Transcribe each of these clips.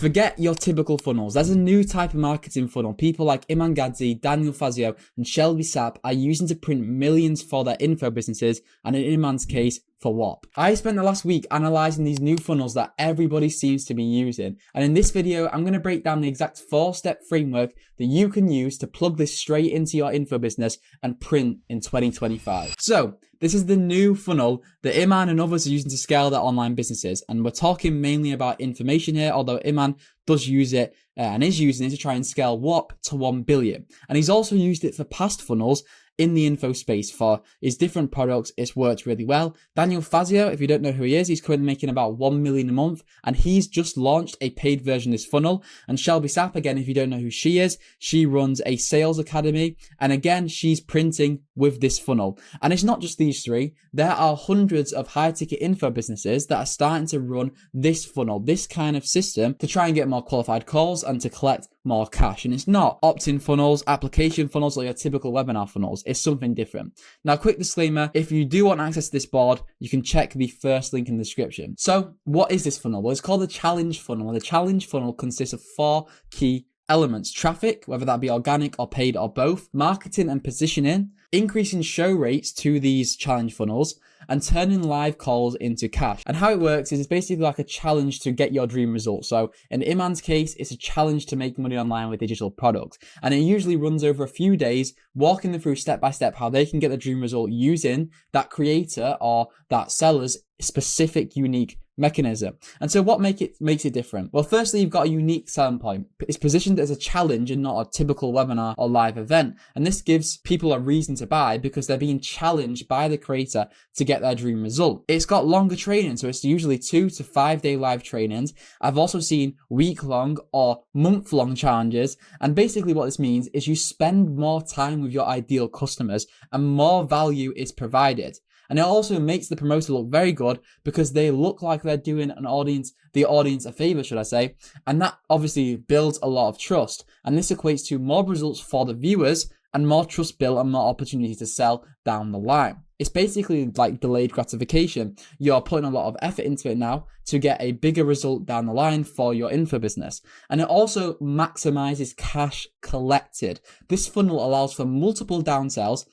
Forget your typical funnels. There's a new type of marketing funnel people like Iman Gadzhi, Daniel Fazio, and Shelby Sapp are using to print millions for their info businesses, and in Iman's case, for Whop. I spent the last week analyzing these new funnels that everybody seems to be using, and in this video I'm going to break down the exact 4-step framework that you can use to plug this straight into your info business and print in 2025. So this is the new funnel that Iman and others are using to scale their online businesses, and we're talking mainly about information here, although Iman does use it and is using it to try and scale Whop to 1 billion. And he's also used it for past funnels in the info space for his different products. It's worked really well. Daniel Fazio, if you don't know who he is, he's currently making about 1 million a month, and he's just launched a paid version of this funnel. And Shelby Sapp, again, if you don't know who she is, she runs a sales academy, and again, she's printing with this funnel. And it's not just these three. There are hundreds of high ticket info businesses that are starting to run this funnel, this kind of system, to try and get more qualified calls and to collect more cash. And it's not opt-in funnels, application funnels, or your typical webinar funnels. It's something different. Now, quick disclaimer, if you do want access to this board, you can check the first link in the description. So what is this funnel? Well, it's called the challenge funnel. And the challenge funnel consists of 4 key elements: traffic, whether that be organic or paid or both, marketing and positioning, increasing show rates to these challenge funnels, and turning live calls into cash. And how it works is it's basically like a challenge to get your dream result. So in Iman's case, it's a challenge to make money online with digital products. And it usually runs over a few days, walking them through step by step how they can get the dream result using that creator or that seller's specific unique mechanism. And so what makes it different? Well, firstly, you've got a unique selling point. It's positioned as a challenge and not a typical webinar or live event. And this gives people a reason to buy because they're being challenged by the creator to get their dream result. It's got longer training, so it's usually 2 to 5 day live trainings. I've also seen week-long or month-long challenges. And basically what this means is you spend more time with your ideal customers and more value is provided. And it also makes the promoter look very good because they look like they're doing the audience a favor, should I say. And that obviously builds a lot of trust. And this equates to more results for the viewers and more trust built and more opportunity to sell down the line. It's basically like delayed gratification. You're putting a lot of effort into it now to get a bigger result down the line for your info business. And it also maximizes cash collected. This funnel allows for multiple downsells,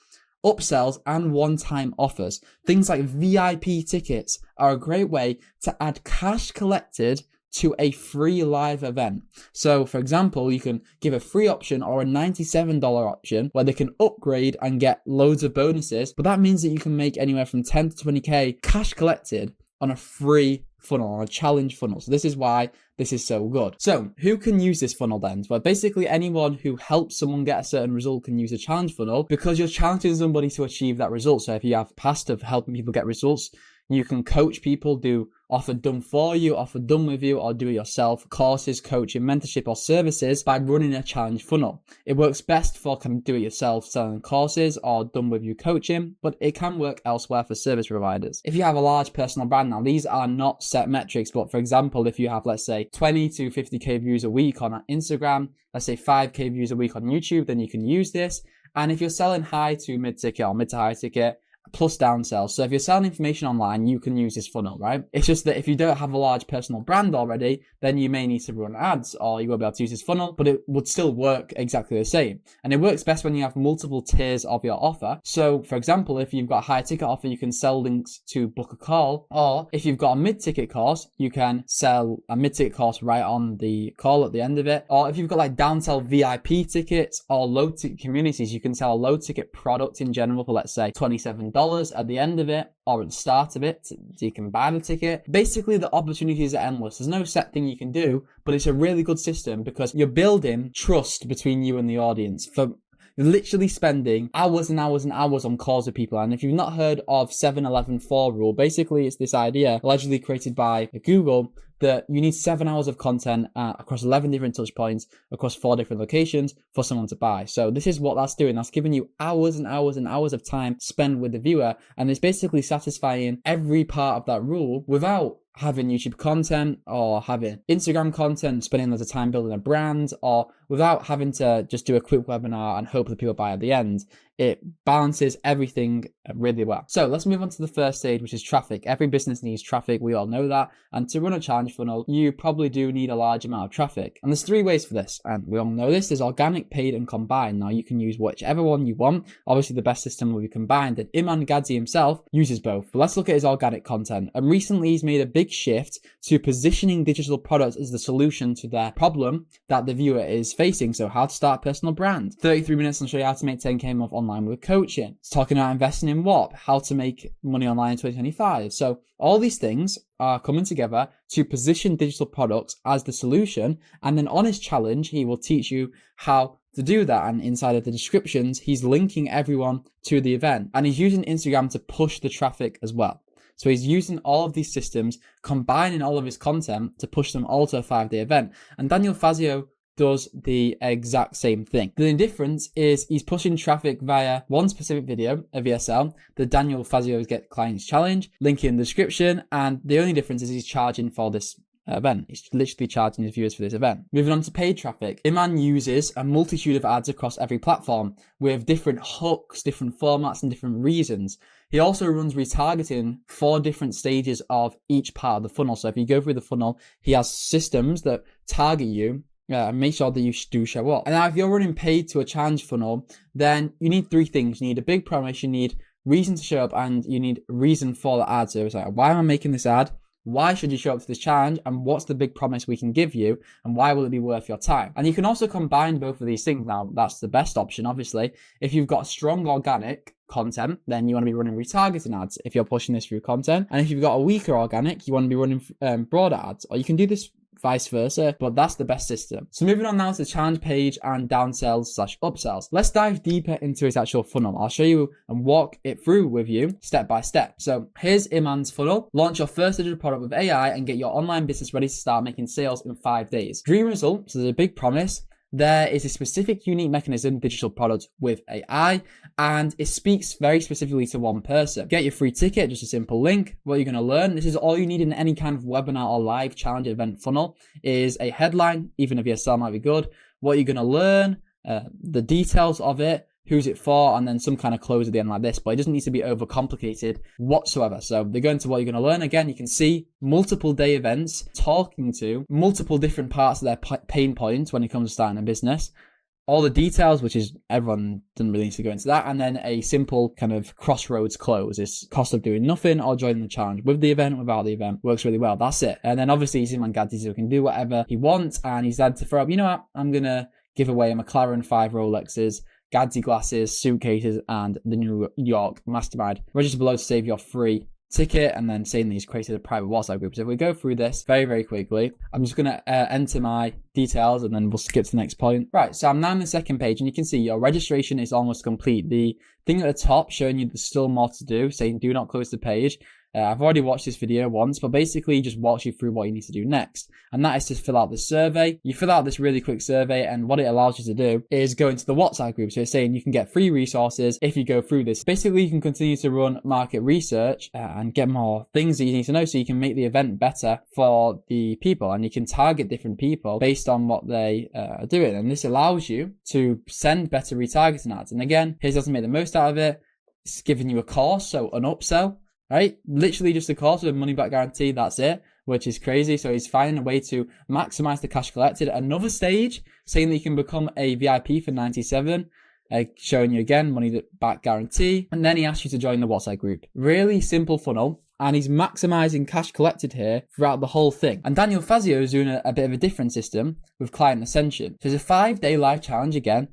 upsells, and one-time offers. Things like VIP tickets are a great way to add cash collected to a free live event. So for example, you can give a free option or a $97 option where they can upgrade and get loads of bonuses, but that means that you can make anywhere from 10 to 20k cash collected on a free funnel, on a challenge funnel. So this is why this is so good. So who can use this funnel then? Well, basically anyone who helps someone get a certain result can use a challenge funnel because you're challenging somebody to achieve that result. So if you have past of helping people get results, you can coach people, do offer done for you, offer done with you, or do it yourself, courses, coaching, mentorship, or services by running a challenge funnel. It works best for do it yourself selling courses or done with you coaching, but it can work elsewhere for service providers. If you have a large personal brand, now these are not set metrics, but for example, if you have, let's say 20 to 50k views a week on Instagram, let's say 5k views a week on YouTube, then you can use this. And if you're selling high to mid ticket or mid to high ticket, plus downsells. So if you're selling information online, you can use this funnel, right? It's just that if you don't have a large personal brand already, then you may need to run ads or you won't be able to use this funnel, but it would still work exactly the same. And it works best when you have multiple tiers of your offer. So for example, if you've got a high ticket offer, you can sell links to book a call, or if you've got a mid-ticket course, you can sell a mid-ticket course right on the call at the end of it. Or if you've got like downsell VIP tickets or low-ticket communities, you can sell a low-ticket product in general for, let's say, $27 at the end of it or at the start of it, so you can buy the ticket. Basically, the opportunities are endless. There's no set thing you can do, but it's a really good system because you're building trust between you and the audience. For literally spending hours and hours and hours on calls with people. And if you've not heard of 7-11-4 rule, basically it's this idea allegedly created by Google that you need 7 hours of content across 11 different touch points across 4 different locations for someone to buy. So this is what that's doing. That's giving you hours and hours and hours of time spent with the viewer, and it's basically satisfying every part of that rule without having YouTube content or having Instagram content, spending loads of time building a brand, or without having to just do a quick webinar and hope that people buy at the end. It balances everything really well. So let's move on to the first stage, which is traffic. Every business needs traffic. We all know that. And to run a challenge funnel, you probably do need a large amount of traffic. And there's 3 ways for this. And we all know this. There's organic, paid, and combined. Now you can use whichever one you want. Obviously, the best system will be combined. And Iman Gadzhi himself uses both. But let's look at his organic content. And recently, he's made a big shift to positioning digital products as the solution to their problem that the viewer is facing. So how to start a personal brand. 33 minutes, I'll show you how to make 10K a month online with coaching. It's talking about investing in Whop, how to make money online in 2025. So all these things are coming together to position digital products as the solution. And then on his challenge, he will teach you how to do that. And inside of the descriptions, he's linking everyone to the event. And he's using Instagram to push the traffic as well. So he's using all of these systems, combining all of his content to push them all to a 5-day event. And Daniel Fazio does the exact same thing. The difference is he's pushing traffic via one specific video, a VSL, the Daniel Fazio's Get Clients Challenge, link in the description, and the only difference is he's charging for this event. He's literally charging his viewers for this event. Moving on to paid traffic. Iman uses a multitude of ads across every platform with different hooks, different formats, and different reasons. He also runs retargeting for different stages of each part of the funnel. So if you go through the funnel, he has systems that target you and make sure that you do show up. And now if you're running paid to a challenge funnel, then you need 3 things. You need a big promise, you need reason to show up, and you need reason for the ad. So it's like, why am I making this ad? Why should you show up to this challenge? And what's the big promise we can give you? And why will it be worth your time? And you can also combine both of these things. Now, that's the best option, obviously. If you've got strong organic content, then you want to be running retargeting ads if you're pushing this through content. And if you've got a weaker organic, you want to be running broader ads. Or you can do this vice versa, but that's the best system. So moving on now to the challenge page and downsells/upsells. Let's dive deeper into its actual funnel. I'll show you and walk it through with you step by step. So here's Iman's funnel. Launch your first digital product with AI and get your online business ready to start making sales in 5 days. Dream result, so there's a big promise. There is a specific unique mechanism, digital product with AI, and it speaks very specifically to one person. Get your free ticket, just a simple link. What you're going to learn, this is all you need in any kind of webinar or live challenge event funnel, is a headline, even if your sell might be good. What you're going to learn, the details of it, who's it for, and then some kind of close at the end like this, but it doesn't need to be overcomplicated whatsoever. So they go into what you're going to learn. Again, you can see multiple day events talking to multiple different parts of their pain points when it comes to starting a business. All the details, which is everyone doesn't really need to go into that. And then a simple kind of crossroads close. It's cost of doing nothing or joining the challenge with the event, without the event. Works really well. That's it. And then obviously he's Iman Gadzhi, so he can do whatever he wants. And he's had to throw up, you know what, I'm going to give away a McLaren 5 Rolexes, Gadzhi glasses, suitcases, and the New York Mastermind. Register below to save your free ticket, and then saying that he's created a private WhatsApp group. So if we go through this very, very quickly, I'm just going to enter my details and then we'll skip to the next point. Right, so I'm now on the second page and you can see your registration is almost complete. The thing at the top showing you there's still more to do, saying do not close the page. I've already watched this video once, but basically just walks you through what you need to do next. And that is to fill out this survey. You fill out this really quick survey, and what it allows you to do is go into the WhatsApp group. So it's saying you can get free resources if you go through this. Basically, you can continue to run market research and get more things that you need to know so you can make the event better for the people. And you can target different people based on what they are doing. And this allows you to send better retargeting ads. And again, here's how to make the most out of it. It's giving you a course, so an upsell. Right? Literally just a course with a money back guarantee. That's it, which is crazy. So he's finding a way to maximize the cash collected. Another stage saying that you can become a VIP for 97, showing you again money back guarantee. And then he asks you to join the WhatsApp group. Really simple funnel. And he's maximizing cash collected here throughout the whole thing. And Daniel Fazio is doing a bit of a different system with Client Ascension. So it's a 5-day live challenge again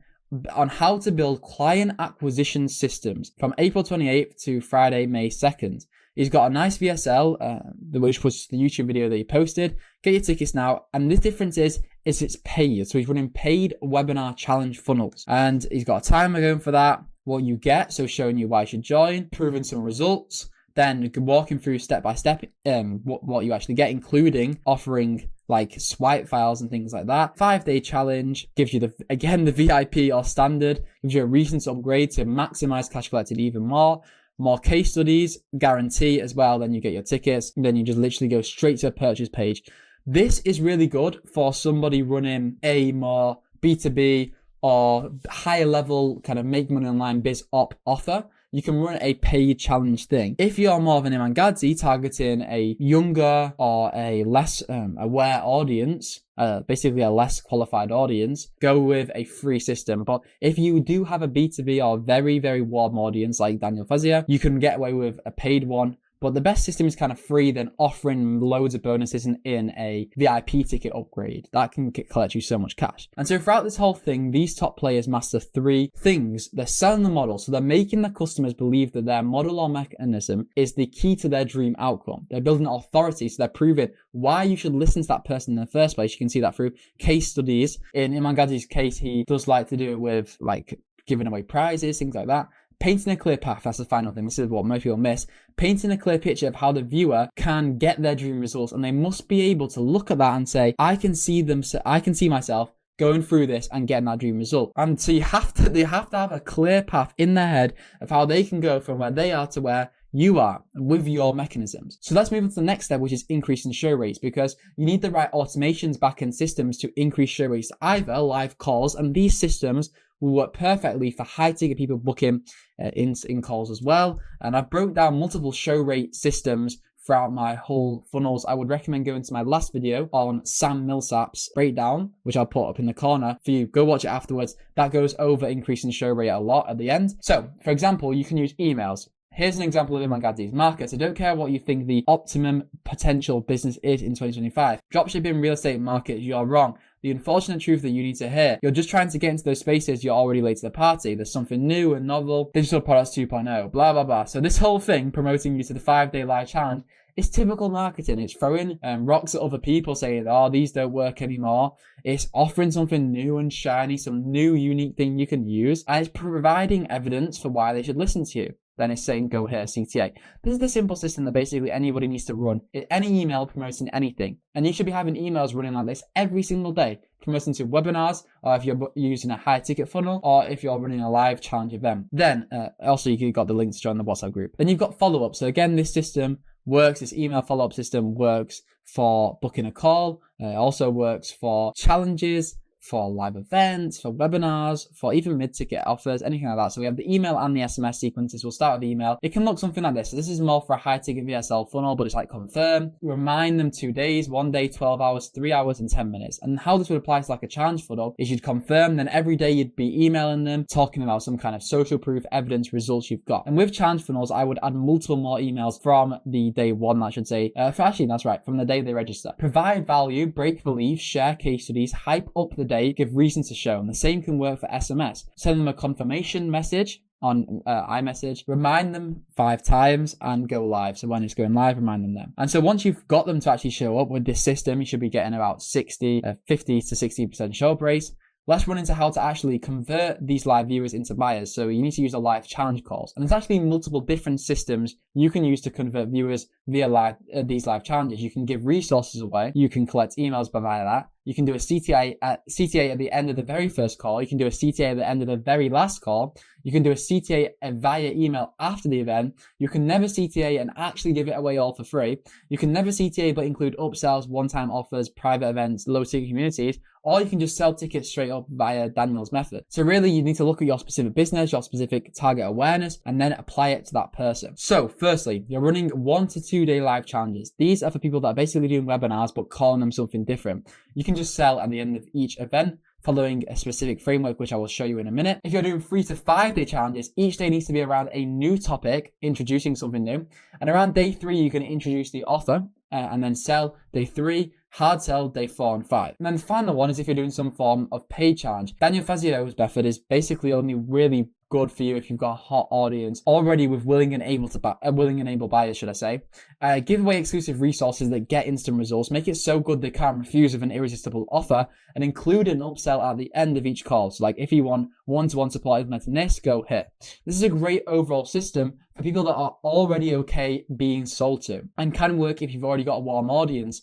on how to build client acquisition systems from April 28th to Friday, May 2nd. He's got a nice VSL, which was the YouTube video that he posted. Get your tickets now. And the difference is it's paid. So he's running paid webinar challenge funnels. And he's got a timer going for that. What you get, so showing you why you should join, proving some results, then walking through step by step what you actually get, including offering like swipe files and things like that. 5-day challenge gives you the VIP or standard, gives you a reason to upgrade to maximize cash collected even more. More case studies, guarantee as well. Then you get your tickets. And then you just literally go straight to a purchase page. This is really good for somebody running a more B2B or higher level kind of make money online biz op offer, you can run a paid challenge thing. If you're more of an Iman Gadzhi targeting a younger or a less aware audience, basically a less qualified audience, go with a free system. But if you do have a B2B or very, very warm audience like Daniel Fazio, you can get away with a paid one. But the best system is kind of free, then offering loads of bonuses in a VIP ticket upgrade. That can collect you so much cash. And so throughout this whole thing, these top players master 3 things. They're selling the model. So they're making the customers believe that their model or mechanism is the key to their dream outcome. They're building authority. So they're proving why you should listen to that person in the first place. You can see that through case studies. In Iman Gadzhi's case, he does like to do it with like giving away prizes, things like that. Painting a clear path, that's the final thing. This is what most people miss. Painting a clear picture of how the viewer can get their dream results, and they must be able to look at that and say, I can see myself going through this and getting that dream result. And so they have to have a clear path in their head of how they can go from where they are to where you are with your mechanisms. So let's move on to the next step, which is increasing show rates, because you need the right automations, backend systems to increase show rates, either live calls, and these systems will work perfectly for high ticket people booking in calls as well. And I've broke down multiple show rate systems throughout my whole funnels. I would recommend going to my last video on Sam Millsap's breakdown, which I'll put up in the corner for you. Go watch it afterwards. That goes over increasing show rate a lot at the end. So for example, you can use emails. Here's an example of Iman Gadzhi's market. So don't care what you think the optimum potential business is in 2025. Dropshipping real estate market, you're wrong. The unfortunate truth that you need to hear, you're just trying to get into those spaces, you're already late to the party. There's something new and novel, digital products 2.0, blah, blah, blah. So this whole thing, promoting you to the 5-day live challenge, is typical marketing. It's throwing rocks at other people saying, oh, these don't work anymore. It's offering something new and shiny, some new unique thing you can use. And it's providing evidence for why they should listen to you. Then it's saying, go here, CTA. This is the simple system that basically anybody needs to run. Any email promoting anything. And you should be having emails running like this every single day, promoting to webinars, or if you're using a high ticket funnel, or if you're running a live challenge event. Then also you've got the link to join the WhatsApp group. Then you've got follow-up. So again, this system works, this email follow-up system works for booking a call. It also works for challenges, for live events, for webinars, for even mid-ticket offers, anything like that. So we have the email and the SMS sequences. We'll start with the email. It can look something like this. So this is more for a high-ticket VSL funnel, but it's like confirm, remind them 2 days, 1 day, 12 hours, 3 hours, and 10 minutes. And how this would apply to like a challenge funnel is you'd confirm, then every day you'd be emailing them, talking about some kind of social proof, evidence, results you've got. And with challenge funnels, I would add multiple more emails from the day one, I should say. Actually, that's right, from the day they register. Provide value, break beliefs, share case studies, hype up the day, give reason to show. And the same can work for SMS. Send them a confirmation message on iMessage, remind them 5 times and go live. So when it's going live, remind them then. And so once you've got them to actually show up with this system, you should be getting about 50 to 60% show up rates. Let's run into how to actually convert these live viewers into buyers. So you need to use a live challenge calls. And there's actually multiple different systems you can use to convert viewers via these live challenges. You can give resources away. You can collect emails via that. You can do a CTA at the end of the very first call. You can do a CTA at the end of the very last call. You can do a CTA via email after the event. You can never CTA and actually give it away all for free. You can never CTA but include upsells, one-time offers, private events, low-ticket communities, or you can just sell tickets straight up via Daniel's method. So really, you need to look at your specific business, your specific target awareness, and then apply it to that person. So firstly, you're running 1 to 2 day live challenges. These are for people that are basically doing webinars but calling them something different. You can just sell at the end of each event, following a specific framework, which I will show you in a minute. If you're doing 3 to 5 day challenges, each day needs to be around a new topic, introducing something new. And around day 3, you can introduce the offer and then sell. Day 3, hard sell day 4 and 5. And then the final one is if you're doing some form of paid challenge. Daniel Fazio's method is basically only really good for you if you've got a hot audience already with willing and able buyers, should I say. Give away exclusive resources that get instant results. Make it so good they can't refuse with an irresistible offer, and include an upsell at the end of each call. So like if you want one-to-one support implementing this, go here. This is a great overall system for people that are already okay being sold to, and can work if you've already got a warm audience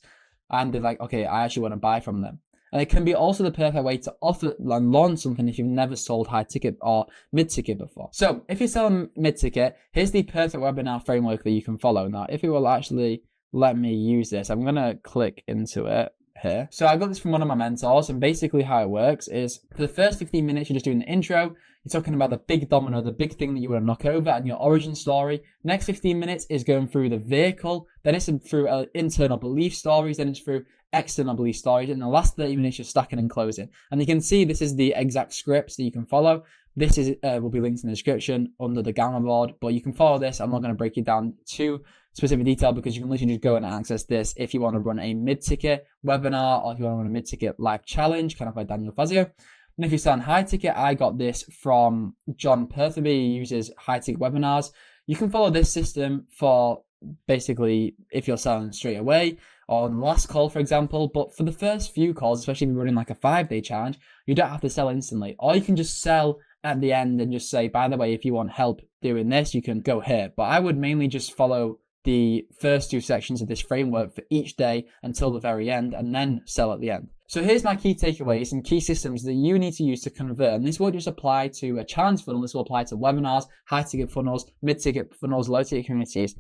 and they're like, okay, I actually want to buy from them. And it can be also the perfect way to offer and launch something if you've never sold high ticket or mid ticket before. So if you're selling mid ticket, here's the perfect webinar framework that you can follow. Now, if it will actually let me use this, I'm going to click into it. here. So I got this from one of my mentors, and basically how it works is for the first 15 minutes, you're just doing the intro. You're talking about the big domino, the big thing that you want to knock over and your origin story. Next 15 minutes is going through the vehicle. Then it's through internal belief stories. Then it's through external belief stories. And the last 30 minutes, you're stacking and closing. And you can see this is the exact scripts that you can follow. This is will be linked in the description under the Gamma board, but you can follow this. I'm not going to break it down to specific detail because you can literally just go and access this if you want to run a mid-ticket webinar or if you want to run a mid-ticket live challenge, kind of like Daniel Fazio. And if you're selling high ticket, I got this from John Pertherby. He uses high ticket webinars. You can follow this system for basically if you're selling straight away or on the last call, for example. But for the first few calls, especially if you're running like a 5-day challenge, you don't have to sell instantly. Or you can just sell at the end and just say, by the way, if you want help doing this, you can go here. But I would mainly just follow the first 2 sections of this framework for each day until the very end and then sell at the end. So here's my key takeaways and key systems that you need to use to convert. And this will just apply to a challenge funnel. This will apply to webinars, high ticket funnels, mid ticket funnels, low ticket communities.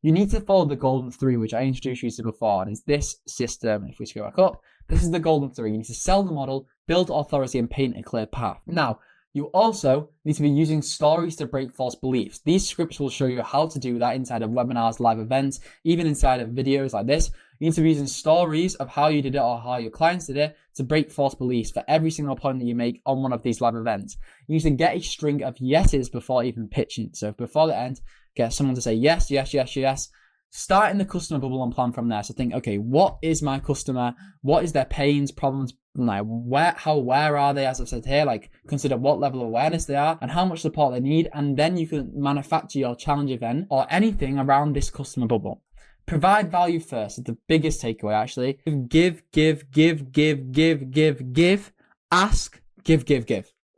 You need to follow the golden 3, which I introduced you to before. And it's this system. If we scroll back up, this is the golden 3. You need to sell the model, build authority, and paint a clear path. Now, you also need to be using stories to break false beliefs. These scripts will show you how to do that inside of webinars, live events, even inside of videos like this. You need to be using stories of how you did it or how your clients did it to break false beliefs for every single point that you make on one of these live events. You need to get a string of yeses before even pitching. So before the end, get someone to say yes, yes, yes, yes. Start in the customer bubble and plan from there. So think, okay, what is my customer? What is their pains, problems? Like how aware are they, as I've said here, like consider what level of awareness they are and how much support they need. And then you can manufacture your challenge event or anything around this customer bubble. Provide value first. It's the biggest takeaway, actually. Give. Ask, give.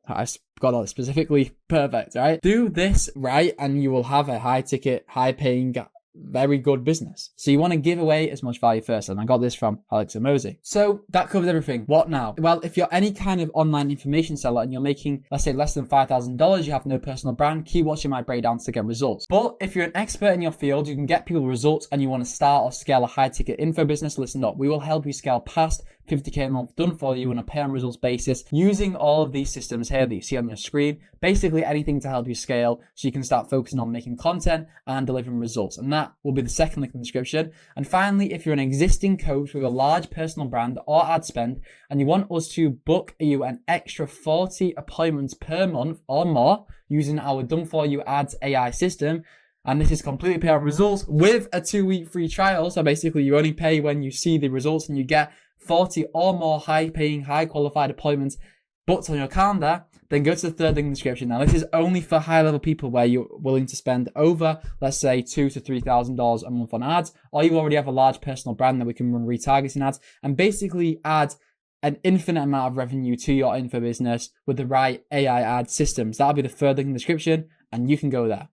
I got that specifically perfect, right? Do this right and you will have a high ticket, high paying, very good business. So you want to give away as much value first. And I got this from Alex Amosi. So that covers everything. What now? Well, if you're any kind of online information seller and you're making, let's say, less than $5,000, you have no personal brand, keep watching my breakdowns to get results. But if you're an expert in your field, you can get people results and you want to start or scale a high ticket info business, listen up. We will help you scale past 50K a month done for you on a pay on results basis using all of these systems here that you see on your screen. Basically anything to help you scale so you can start focusing on making content and delivering results. And that will be the second link in the description. And finally, if you're an existing coach with a large personal brand or ad spend and you want us to book you an extra 40 appointments per month or more using our done for you ads AI system, and this is completely pay on results with a 2-week free trial. So basically you only pay when you see the results and you get 40 or more high-paying, high-qualified appointments booked on your calendar, then go to the third link in the description. Now, this is only for high-level people where you're willing to spend over, let's say, $2,000 to $3,000 a month on ads, or you already have a large personal brand that we can run retargeting ads and basically add an infinite amount of revenue to your info business with the right AI ad systems. That'll be the third link in the description, and you can go there.